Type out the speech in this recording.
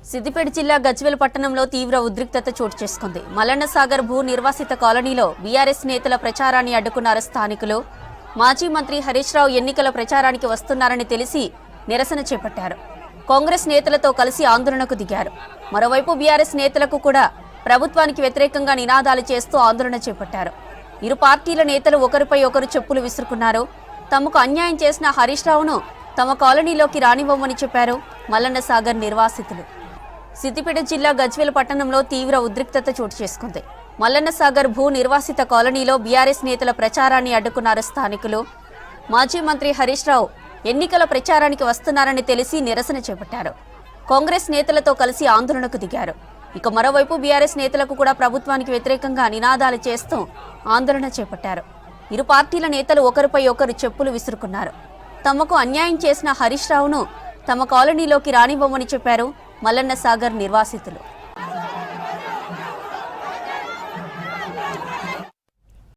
సిద్దిపేట జిల్లా గజ్వేల్ పట్టణంలో తీవ్ర ఉద్రిక్తత చోటు చేసుకుంది. మల్లన్న సాగర్ భూ నిర్వాసిత కాలనీలో బీఆర్ఎస్ నేతల ప్రచారాన్ని అడ్డుకున్నారు స్థానికులు. మాజీ మంత్రి హరీష్ రావు ఎన్నికల ప్రచారానికి వస్తున్నారని తెలిసి నిరసన చేపట్టారు. కాంగ్రెస్ నేతలతో కలిసి ఆందోళనకు దిగారు. మరోవైపు బీఆర్ఎస్ నేతలకు కూడా ప్రభుత్వానికి వ్యతిరేకంగా నినాదాలు చేస్తూ ఆందోళన చేపట్టారు. ఇరు పార్టీల నేతలు ఒకరిపై ఒకరు చెప్పులు విసురుకున్నారు. తమకు అన్యాయం చేసిన హరీష్ రావును తమ కాలనీలోకి రానివ్వమని చెప్పారు మల్లన్న సాగర్ నిర్వాసితులు. సిద్దిపేట జిల్లా గజ్వేల్ పట్టణంలో తీవ్ర ఉద్రిక్తత చోటు చేసుకుంది. మల్లన్న సాగర్ భూ నిర్వాసిత కాలనీలో బీఆర్ఎస్ నేతల ప్రచారాన్ని అడ్డుకున్నారు స్థానికులు. మాజీ మంత్రి హరీష్ రావు ఎన్నికల ప్రచారానికి వస్తున్నారని తెలిసి నిరసన చేపట్టారు. కాంగ్రెస్ నేతలతో కలిసి ఆందోళనకు దిగారు. ఇక మరోవైపు బీఆర్ఎస్ నేతలకు కూడా ప్రభుత్వానికి వ్యతిరేకంగా నినాదాలు చేస్తూ ఆందోళన చేపట్టారు. ఇరు పార్టీల నేతలు ఒకరిపై ఒకరు చెప్పులు విసురుకున్నారు. తమకు అన్యాయం చేసిన హరీష్ రావును తమ కాలనీలోకి రానివ్వమని చెప్పారు మల్లన్న సాగర్ నిర్వాసితులు.